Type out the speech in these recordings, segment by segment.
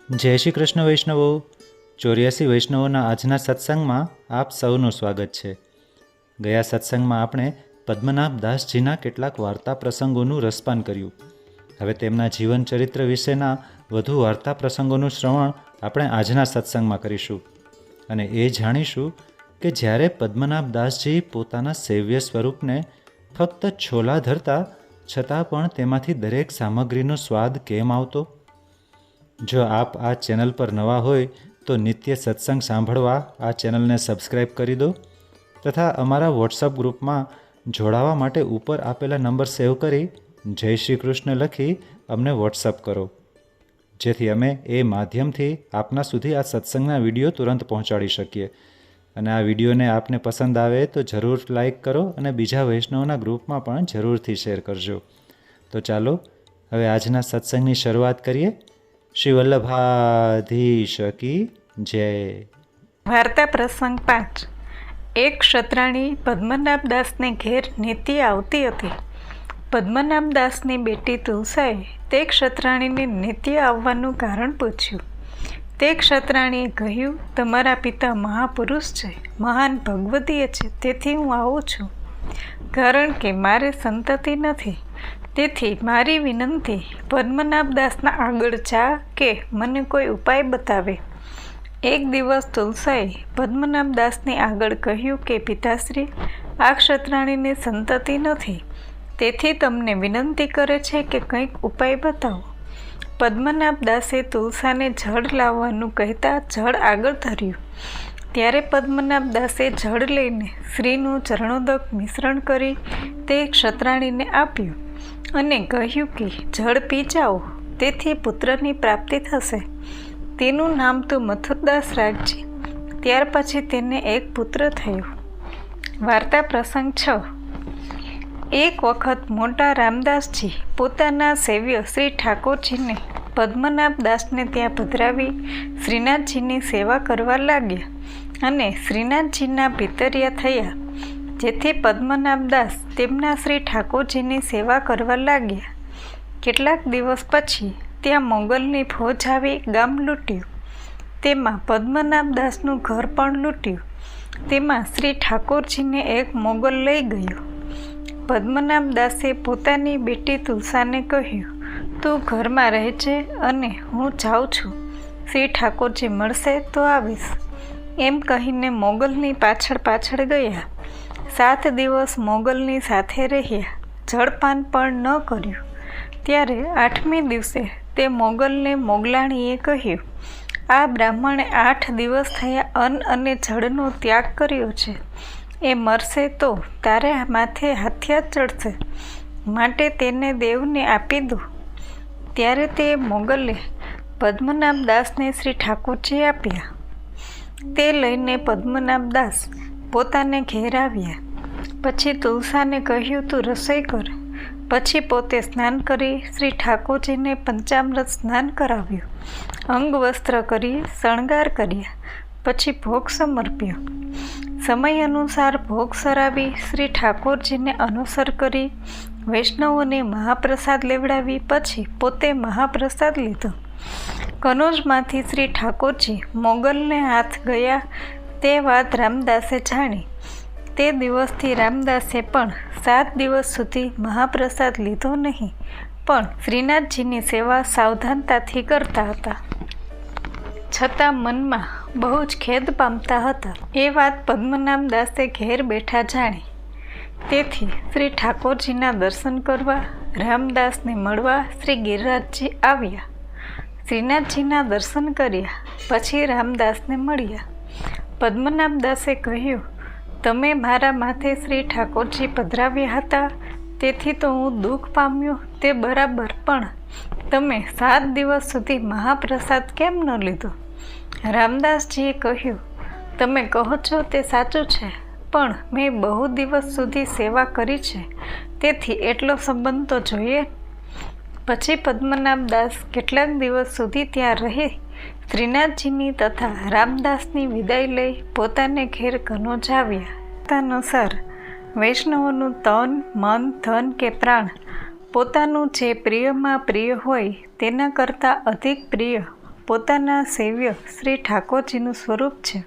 જય શ્રી કૃષ્ણ વૈષ્ણવો. 84 વૈષ્ણવોના આજના સત્સંગમાં આપ સૌનું સ્વાગત છે. ગયા સત્સંગમાં આપણે પદ્મનાભ દાસજીના કેટલાક વાર્તા પ્રસંગોનું રસપાન કર્યું. હવે તેમના જીવન ચરિત્ર વિશેના વધુ વાર્તા પ્રસંગોનું શ્રવણ આપણે આજના સત્સંગમાં કરીશું અને એ જાણીશું કે જ્યારે પદ્મનાભ દાસજી પોતાના સેવ્ય સ્વરૂપને ફક્ત છોલા ધરતા છતાં પણ તેમાંથી દરેક સામગ્રીનો સ્વાદ કેમ આવતો. જો આપ આ ચેનલ પર નવા હોય તો નિત્ય સત્સંગ સાંભળવા આ ચેનલને સબસ્ક્રાઈબ કરી દો તથા અમારા વોટ્સઅપ ગ્રુપમાં જોડાવા માટે ઉપર આપેલા નંબર સેવ કરી જય શ્રી કૃષ્ણ લખી અમને વોટ્સઅપ કરો, જેથી અમે એ માધ્યમથી આપના સુધી આ સત્સંગના વિડીયો તુરંત પહોંચાડી શકીએ. અને આ વિડીયોને આપને પસંદ આવે તો જરૂર લાઈક કરો અને બીજા વૈષ્ણવના ગ્રુપમાં પણ જરૂરથી શેર કરજો. તો ચાલો હવે આજના સત્સંગની શરૂઆત કરીએ. શ્રી વલ્લભાધીશ કી જય. વાર્તા પ્રસંગ 5. એક ક્ષત્રાણી પદ્મનાભ દાસને ઘેર નીતિ આવતી હતી. પદ્મનાભ દાસની બેટી તુલસાએ તે ક્ષત્રાણીને નીતિ આવવાનું કારણ પૂછ્યું. તે ક્ષત્રાણીએ કહ્યું, તમારા પિતા મહાપુરુષ છે, મહાન ભગવદીય છે, તેથી હું આવું છું. કારણ કે મારે સંતતિ નથી, તેથી મારી વિનંતી પદ્મનાભ દાસના આગળ જા કે મને કોઈ ઉપાય બતાવે. એક દિવસ તુલસાએ પદ્મનાભ દાસની આગળ કહ્યું કે પિતાશ્રી, આ ક્ષત્રાણીને સંતતિ નથી, તેથી તમને વિનંતી કરે છે કે કંઈક ઉપાય બતાવો. પદ્મનાભ દાસે તુલસાને જળ લાવવાનું કહેતા જળ આગળ ધર્યું. ત્યારે પદ્મનાભ દાસે જળ લઈને શ્રીનું ચરણોદક મિશ્રણ કરી તે ક્ષત્રાણીને આપ્યું અને કહ્યું કે જળ પી જાઓ, તેથી પુત્રની પ્રાપ્તિ થશે. તેનું નામ તું મથુરદાસ રાખજે. ત્યાર પછી તેને એક પુત્ર થયો. વાર્તા પ્રસંગ 6. એક વખત મોટા રામદાસજી પોતાના સેવ્ય શ્રી ઠાકોરજીને પદ્મનાભ દાસને ત્યાં પધરાવી શ્રીનાથજીની સેવા કરવા લાગ્યા અને શ્રીનાથજીના પિતરિયા થયા, જેથી પદ્મનાભ દાસ તેમના શ્રી ઠાકોરજીની સેવા કરવા લાગ્યા. કેટલાક દિવસ પછી ત્યાં મોગલની ફોજ આવી ગામ લૂંટ્યું. તેમાં પદ્મનાભ દાસનું ઘર પણ લૂંટ્યું. તેમાં શ્રી ઠાકોરજીને એક મોગલ લઈ ગયો. પદ્મનાભ દાસે પોતાની બેટી તુલસાને કહ્યું, તું ઘરમાં રહેજે અને હું જાઉં છું, શ્રી ઠાકોરજી મળશે તો આવીશ. એમ કહીને મોગલની પાછળ ગયા. 7 દિવસ મોગલની સાથે રહ્યા, જળપાન પણ ન કર્યું. ત્યારે 8મી દિવસે તે મોગલને મોગલાણીએ કહ્યું, આ બ્રાહ્મણે 8 દિવસ થયા અન્ન અને જળનો ત્યાગ કર્યો છે. એ મરશે તો તારે માથે હાથિયા ચડશે, માટે તેને દેવને આપી દો. ત્યારે તે મોગલે પદ્મનાભ દાસને શ્રી ઠાકોરજી આપ્યા. તે લઈને પદ્મનાભ દાસ પોતાને ઘેર આવ્યા. પછી તુલસાને કહ્યું, તું રસોઈ કર. પછી પોતે સ્નાન કરી શ્રી ઠાકોરજીને પંચામૃત સ્નાન કરાવ્યું, અંગ વસ્ત્ર કરી શણગાર કર્યા. પછી ભોગ સમર્પ્યો. સમય અનુસાર ભોગ સરાવી શ્રી ઠાકોરજીને અનુસર કરી વૈષ્ણવોને મહાપ્રસાદ લેવડાવી પછી પોતે મહાપ્રસાદ લીધો. કનોજમાંથી શ્રી ઠાકોરજી મોગલને હાથ ગયા તે વાત રામદાસે જાણી. તે દિવસથી રામદાસે પણ 7 દિવસ સુધી મહાપ્રસાદ લીધો નહીં, પણ શ્રીનાથજીની સેવા સાવધાનતાથી કરતા હતા. છતાં મનમાં બહુ જ ખેદ પામતા હતા. એ વાત પદ્મનાભ દાસે ઘેર બેઠા જાણી. તેથી શ્રી ઠાકોરજીના દર્શન કરવા રામદાસને મળવા શ્રી ગિરિરાજજી આવ્યા. શ્રીનાથજીના દર્શન કર્યા પછી રામદાસને મળ્યા. પદ્મનાભ દાસે કહ્યું, તમે મારા માથે શ્રી ઠાકોરજી પધરાવ્યા હતા, તેથી તો હું દુઃખ પામ્યો તે બરાબર, પણ તમે 7 દિવસ સુધી મહાપ્રસાદ કેમ ન લીધો? રામદાસજીએ કહ્યું, તમે કહો છો તે સાચું છે, પણ મેં બહુ દિવસ સુધી સેવા કરી છે, તેથી એટલો સંબંધ તો જોઈએ. પછી પદ્મનાભ દાસ કેટલાક દિવસ સુધી ત્યાં રહી શ્રીનાથજીની તથા રામદાસની વિદાય લઈ પોતાને ઘેર કનોજ આવ્યા. અનુસાર વૈષ્ણવોનું તન, મન, ધન કે પ્રાણ પોતાનું જે પ્રિયમાં પ્રિય હોય તેના કરતાં અધિક પ્રિય પોતાના સેવ્ય શ્રી ઠાકોરજીનું સ્વરૂપ છે.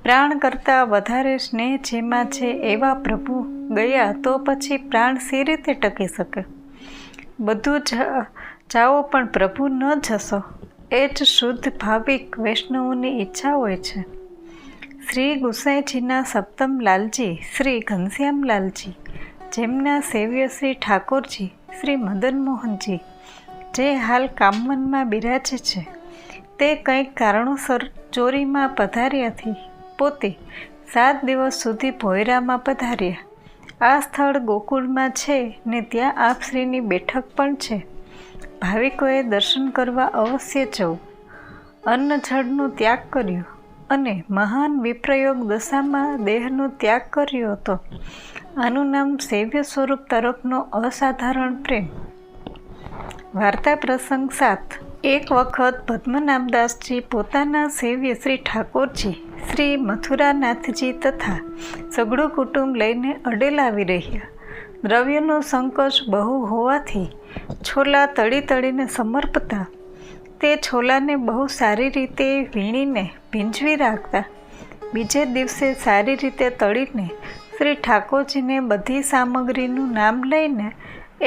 પ્રાણ કરતાં વધારે સ્નેહ જેમાં છે એવા પ્રભુ ગયા તો પછી પ્રાણ સી રીતે ટકી શકે? બધું જાઓ પણ પ્રભુ ન જશો, એ જ શુદ્ધ ભાવિક વૈષ્ણવોની ઈચ્છા હોય છે. શ્રી ગુસાઈજીના સપ્તમ લાલજી શ્રી ઘનશ્યામલાલજી, જેમના સેવ્ય શ્રી ઠાકોરજી શ્રી મદન મોહનજી, જે હાલ કામવનમાં બિરાજે છે, તે કંઈક કારણોસર ચોરીમાં પધાર્યાથી પોતે 7 દિવસ સુધી ભોયરામાં પધાર્યા. આ સ્થળ ગોકુળમાં છે ને ત્યાં આપશ્રીની બેઠક પણ છે. ભાવિકોએ દર્શન કરવા અવશ્ય જવું. અન્ન જળનો ત્યાગ કર્યો અને મહાન વિપ્રયોગ દશામાં દેહનો ત્યાગ કર્યો હતો. આનું નામ સેવ્ય સ્વરૂપ તરફનો અસાધારણ પ્રેમ. વાર્તા પ્રસંગ 7. એક વખત પદ્મનાભદાસજી પોતાના સેવ્ય શ્રી ઠાકોરજી શ્રી મથુરાનાથજી તથા સઘળું કુટુંબ લઈને અડેલ આવી રહ્યા. દ્રવ્યનો સંકોચ બહુ હોવાથી છોલા તળી તળીને સમર્પતા. તે છોલાને બહુ સારી રીતે વીણીને ભીંજવી રાખતા. બીજે દિવસે સારી રીતે તળીને શ્રી ઠાકોરજીને બધી સામગ્રીનું નામ લઈને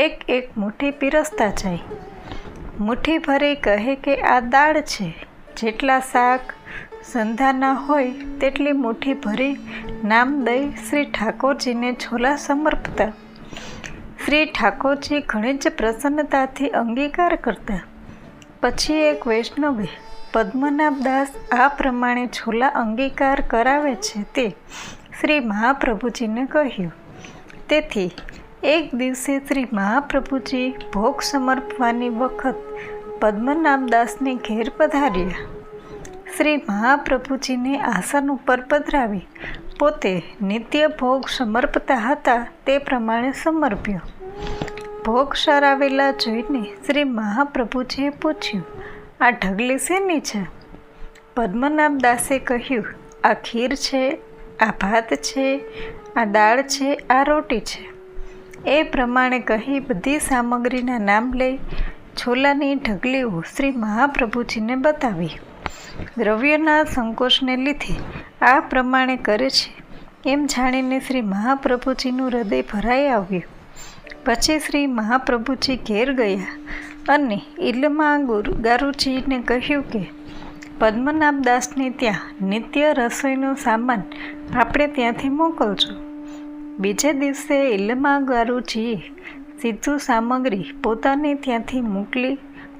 એક એક મુઠ્ઠી પીરસતા જાય. મુઠ્ઠી ભરી કહે કે આ દાળ છે. જેટલા શાક સંધાના હોય તેટલી મુઠ્ઠી ભરી નામ દઈ શ્રી ઠાકોરજીને છોલા સમર્પતા. શ્રી ઠાકોરજી ઘણી જ પ્રસન્નતાથી અંગીકાર કરતા. પછી એક વૈષ્ણવે પદ્મનાભદાસ આ પ્રમાણે છોલા અંગીકાર કરાવે છે તે શ્રી મહાપ્રભુજીને કહ્યું. તેથી એક દિવસે શ્રી મહાપ્રભુજી ભોગ સમર્પવાની વખત પદ્મનાભદાસને ઘેર પધાર્યા. શ્રી મહાપ્રભુજીને આસન ઉપર પધરાવી પોતે નિત્ય ભોગ સમર્પતા હતા તે પ્રમાણે સમર્પ્યો. ભોગ સરાવેલા જોઈને શ્રી મહાપ્રભુજીએ પૂછ્યું, આ ઢગલી શેની છે? પદ્મનાભદાસે કહ્યું, આ ખીર છે, આ ભાત છે, આ દાળ છે, આ રોટી છે. એ પ્રમાણે કહી બધી સામગ્રીના નામ લઈ છોલાની ઢગલીઓ શ્રી મહાપ્રભુજીને બતાવી. દ્રવ્યના સંકોચને લીધે આ પ્રમાણે કરે છે એમ જાણીને શ્રી મહાપ્રભુજીનું હૃદય ભરાઈ આવ્યું. પછી શ્રી મહાપ્રભુજી ઘેર ગયા અને ઇલમાં ગારુજીને કહ્યું કે પદ્મનાભદાસને ત્યાં નિત્ય રસોઈનો સામાન આપણે ત્યાંથી મોકલજો. બીજે દિવસે ઇલમા ગારુજીએ સીધું સામગ્રી પોતાને ત્યાંથી મોકલી.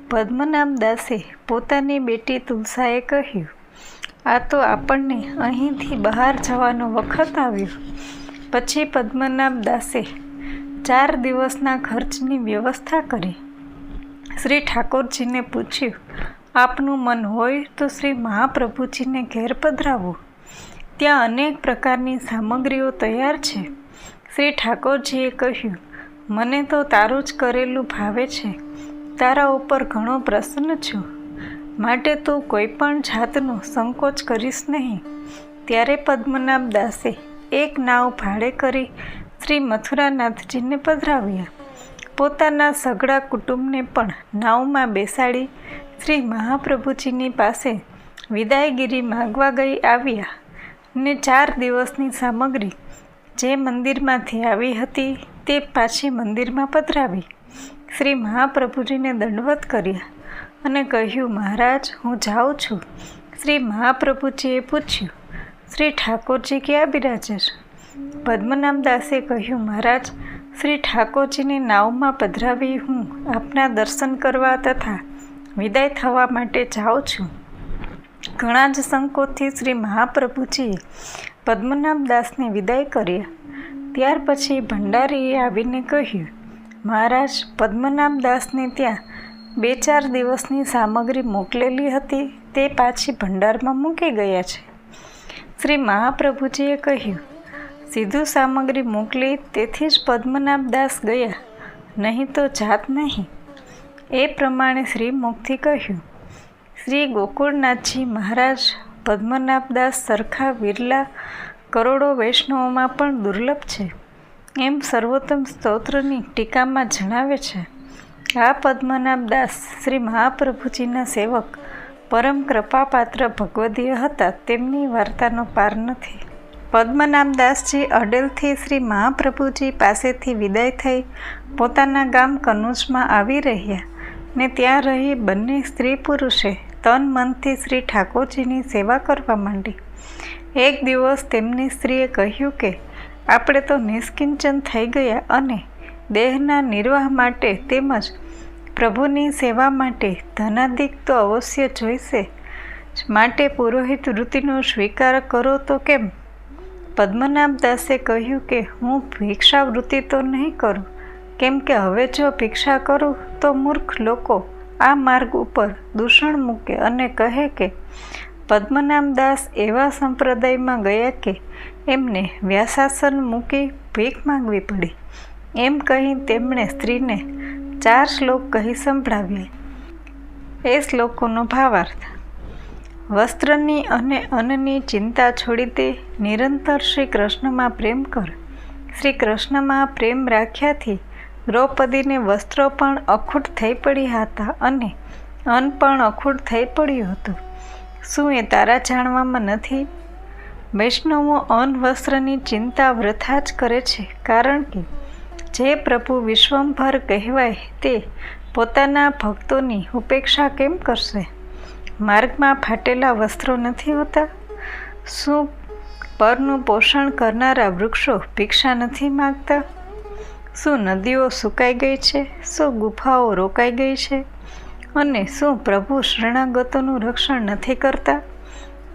પદ્મનાભદાસે પોતાની બેટી તુલસાએ કહ્યું, આ તો આપણને અહીંથી બહાર જવાનો વખત આવ્યો. પછી પદ્મનાભદાસે 4 દિવસના ખર્ચની વ્યવસ્થા કરી. શ્રી ઠાકોરજીને પૂછ્યું, આપનું મન હોય તો શ્રી મહાપ્રભુજીને ઘેર પધરાવો. ત્યાં અનેક પ્રકારની સામગ્રીઓ તૈયાર છે. શ્રી ઠાકોરજીએ કહ્યું, મને તો તારું જ કરેલું ભાવે છે. તારા ઉપર ઘણો પ્રસન્ન છું, માટે તું કોઈ પણ જાતનો સંકોચ કરીશ નહીં. ત્યારે પદ્મનાભદાસે એક નાવ ભાડે કરી શ્રી મથુરાનાથજીને પધરાવ્યા. પોતાના સઘળા કુટુંબને પણ નાવમાં બેસાડી શ્રી મહાપ્રભુજીની પાસે વિદાયગીરી માગવા ગઈ આવ્યા ને 4 દિવસની સામગ્રી જે મંદિરમાંથી આવી હતી તે પાછી મંદિરમાં પધરાવી. શ્રી મહાપ્રભુજીને દંડવત કર્યા અને કહ્યું, મહારાજ હું જાઉં છું. શ્રી મહાપ્રભુજીએ પૂછ્યું, શ્રી ઠાકોરજી ક્યાં બિરાજે છે? પદ્મનાભદાસે કહ્યું, મહારાજ શ્રી ઠાકોરજીની નાવમાં પધરાવી હું આપના દર્શન કરવા તથા વિદાય થવા માટે જાઉં છું. ઘણા જ સંકોચથી શ્રી મહાપ્રભુજીએ પદ્મનાભદાસને વિદાય કર્યા. ત્યાર પછી ભંડારીએ આવીને કહ્યું, મહારાજ પદ્મનાભદાસને ત્યાં 2-4 દિવસની સામગ્રી મોકલેલી હતી તે પાછી ભંડારમાં મૂકી ગયા છે. શ્રી મહાપ્રભુજીએ કહ્યું, સીધું સામગ્રી મોકલી તેથી જ પદ્મનાભદાસ ગયા, નહીં તો જાત નહીં. એ પ્રમાણે શ્રી મુખથી કહ્યું. શ્રી ગોકુળનાથજી મહારાજ પદ્મનાભદાસ સરખા વિરલા કરોડો વૈષ્ણવોમાં પણ દુર્લભ છે એમ સર્વોત્તમ સ્તોત્રની ટીકામાં જણાવે છે. આ પદ્મનાભદાસ શ્રી મહાપ્રભુજીના સેવક પરમ કૃપાપાત્ર ભગવદીય હતા તેમની વાર્તાનો પાર નથી. પદ્મનાભદાસજી અડેલથી શ્રી મહાપ્રભુજી પાસેથી વિદાય થઈ પોતાના ગામ કનુજમાં આવી રહ્યા ને ત્યાં રહી બંને સ્ત્રી પુરુષે તન મનથી શ્રી ઠાકોરજીની સેવા કરવા માંડી. એક દિવસ તેમની સ્ત્રીએ કહ્યું કે આપણે તો નિષ્કિંચન થઈ ગયા અને દેહના નિર્વાહ માટે તેમજ પ્રભુની સેવા માટે ધનાદિક તો અવશ્ય જોઈશે જ, માટે પુરોહિત વૃત્તિનો સ્વીકાર કરો તો કેમ? પદ્મનાભદાસે કહ્યું કે હું ભિક્ષાવૃત્તિ તો નહીં કરું, કેમ કે હવે જો ભિક્ષા કરું તો મૂર્ખ લોકો આ માર્ગ ઉપર દૂષણ મૂકે અને કહે કે પદ્મનાભદાસ એવા સંપ્રદાયમાં ગયા કે એમને વ્યાસાસન મૂકી ભીખ માંગવી પડી. એમ કહી તેમણે સ્ત્રીને 4 શ્લોક કહી સંભળાવ્યા. એ શ્લોકોનો ભાવાર્થ: વસ્ત્રની અને અન્નની ચિંતા છોડી દે, નિરંતર શ્રી કૃષ્ણમાં પ્રેમ કર. શ્રી કૃષ્ણમાં પ્રેમ રાખ્યાથી દ્રૌપદીને વસ્ત્રો પણ અખૂટ થઈ પડ્યા હતા અને અન્ન પણ અખૂટ થઈ પડ્યું હતું. શું એ તારા જાણવામાં નથી? વૈષ્ણવો અન્ન વસ્ત્રની ચિંતા વૃથા જ કરે છે, કારણ કે જે પ્રભુ વિશ્વંભર કહેવાય તે પોતાના ભક્તોની ઉપેક્ષા કેમ કરશે? માર્ગમાં ફાટેલા વસ્ત્રો નથી હોતા? શું પરનું પોષણ કરનારા વૃક્ષો ભિક્ષા નથી માગતા? શું નદીઓ સુકાઈ ગઈ છે? શું ગુફાઓ રોકાઈ ગઈ છે? અને શું પ્રભુ શરણાગતોનું રક્ષણ નથી કરતા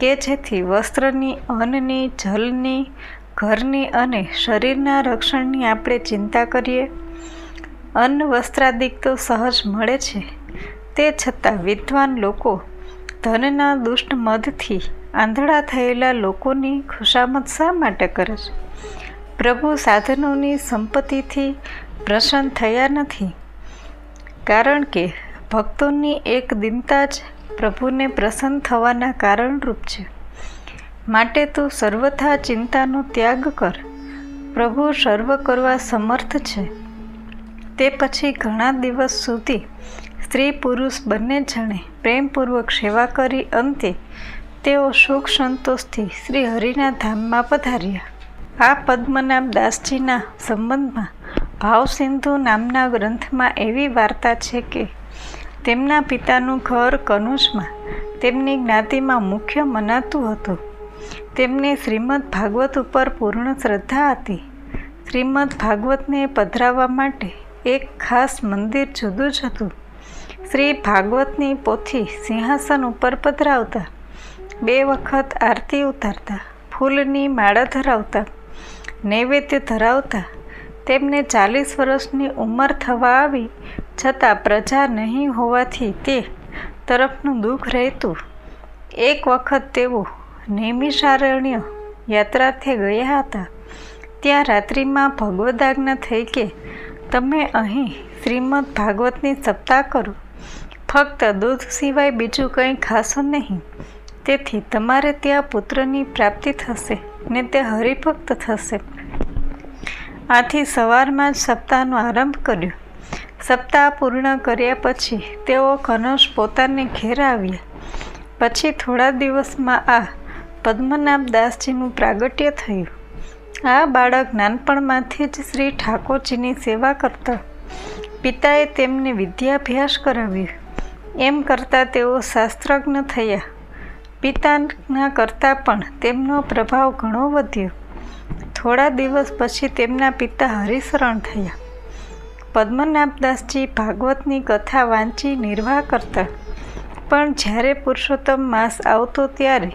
કે જેથી વસ્ત્રની, અન્નની, જલની, ઘરની અને શરીરના રક્ષણની આપણે ચિંતા કરીએ? અન્ન વસ્ત્રાદિક તો સહજ મળે છે, તે છતાં વિદ્વાન લોકો ધનના દુષ્ટ મદથી આંધળા થયેલા લોકોની ખુશામત શા માટે કરે છે? પ્રભુ સાધનોની સંપત્તિથી પ્રસન્ન થયા નથી, કારણ કે ભક્તોની એક દિનતા જ પ્રભુને પ્રસન્ન થવાના કારણરૂપ છે. માટે તું સર્વથા ચિંતાનો ત્યાગ કર. પ્રભુ સર્વ કરવા સમર્થ છે. તે પછી ઘણા દિવસ સુધી સ્ત્રી પુરુષ બંને જણે પ્રેમપૂર્વક સેવા કરી અંતે તેઓ સુખ સંતોષથી શ્રી હરિના ધામમાં પધાર્યા. આ પદ્મનાભદાસજીના સંબંધમાં ભાવસિંધુ નામના ગ્રંથમાં એવી વાર્તા છે કે તેમના પિતાનું ઘર કનુજમાં તેમની જ્ઞાતિમાં મુખ્ય મનાતું હતું. તેમને શ્રીમદ ભાગવત ઉપર પૂર્ણ શ્રદ્ધા હતી. શ્રીમદ ભાગવતને પધરાવવા માટે એક ખાસ મંદિર જુદું જ હતું. શ્રી ભાગવતની પોથી સિંહાસન ઉપર પધરાવતા, 2 વખત આરતી ઉતારતા, ફૂલની માળા ધરાવતા, નૈવેદ્ય ધરાવતા. તેમને 40 વર્ષની ઉંમર થવા આવી છતાં પ્રજા નહીં હોવાથી તે તરફનું દુઃખ રહેતું. એક વખત તેઓ નૈમિષારણ્ય યાત્રાર્થે ગયા હતા. ત્યાં રાત્રિમાં ભગવદાજ્ઞા થઈ કે તમે અહીં શ્રીમદ ભાગવતની સપ્તાહ કરો, ફક્ત દૂધ સિવાય બીજું કંઈ ખાશો નહીં. તેથી તમારે ત્યાં પુત્રની પ્રાપ્તિ થશે ને તે હરિભક્ત થશે. આથી સવારમાં જ સપ્તાહનો આરંભ કર્યો. સપ્તાહ પૂર્ણ કર્યા પછી તેઓ કનજ પોતાને ઘેર આવ્યા. પછી થોડા દિવસમાં આ પદ્મનાભદાસજીનું પ્રાગટ્ય થયું. આ બાળક નાનપણમાંથી જ શ્રી ઠાકોરજીની સેવા કરતા. પિતાએ તેમને વિદ્યાભ્યાસ કરાવ્યો. એમ કરતાં તેઓ શાસ્ત્રજ્ઞ થયા. પિતાના કરતાં પણ તેમનો પ્રભાવ ઘણો વધ્યો. થોડા દિવસ પછી તેમના પિતા હરિશરણ થયા. પદ્મનાભદાસજી ભાગવતની કથા વાંચી નિર્વાહ કરતા. પણ જ્યારે પુરુષોત્તમ માસ આવતો ત્યારે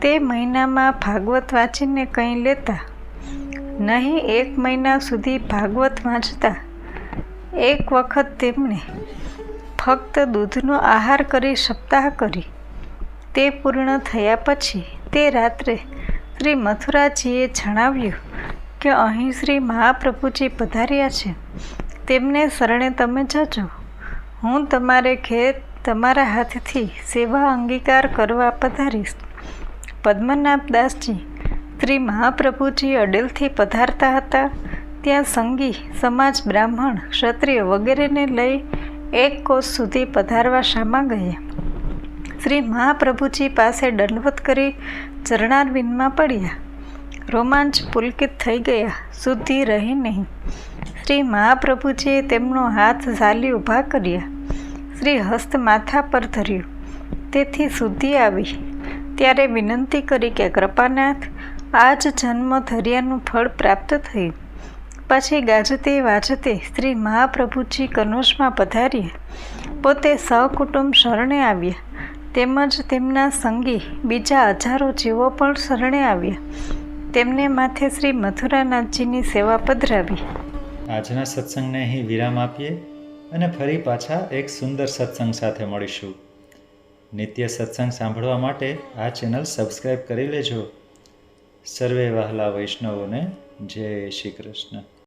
તે મહિનામાં ભાગવત વાંચીને કંઈ લેતા નહીં. 1 મહિના સુધી ભાગવત વાંચતા. એક વખત તેમણે ફક્ત દૂધનો આહાર કરી સપ્તાહ કરી. તે પૂર્ણ થયા પછી તે રાત્રે શ્રી મથુરાજીએ જણાવ્યું કે અહીં શ્રી મહાપ્રભુજી પધાર્યા છે, તેમને શરણે તમે જજો. હું તમારે ઘેર તમારા હાથથી સેવા અંગીકાર કરવા પધારીશ. પદ્મનાભદાસજી શ્રી મહાપ્રભુજી અડેલથી પધારતા હતા. ત્યાં સંગી સમાજ, બ્રાહ્મણ, ક્ષત્રિય વગેરેને લઈ 1 કોશ સુધી પધારવા શામાં ગયા. શ્રી મહાપ્રભુજી પાસે દંડવત કરી ચરણારવિંદમાં પડ્યા. રોમાંચ પુલકિત થઈ ગયા, શુદ્ધિ રહી નહીં. શ્રી મહાપ્રભુજીએ તેમનો હાથ ઝાલી ઊભા કર્યા. શ્રી હસ્ત માથા પર ધર્યું, તેથી શુદ્ધિ આવી. ત્યારે વિનંતી કરી કે કૃપાનાથ, આ જ જન્મ ધર્યાનું ફળ પ્રાપ્ત થયું. પછી ગાજતે વાજતે શ્રી મહાપ્રભુજી કનોજમાં પધાર્યા. પોતે સહકુટુંબ શરણે આવ્યા, તેમજ તેમના સંગી બીજા હજારો જીવો પણ શરણે આવ્યા. તેમને માથે શ્રી મથુરાનાથજીની સેવા પધરાવી. આજના સત્સંગને અહીં વિરામ આપીએ અને ફરી પાછા એક સુંદર સત્સંગ સાથે મળીશું. નિત્ય સત્સંગ સાંભળવા માટે આ ચેનલ સબસ્ક્રાઈબ કરી લેજો. સર્વે વહાલા વૈષ્ણવોને જય શ્રી કૃષ્ણ.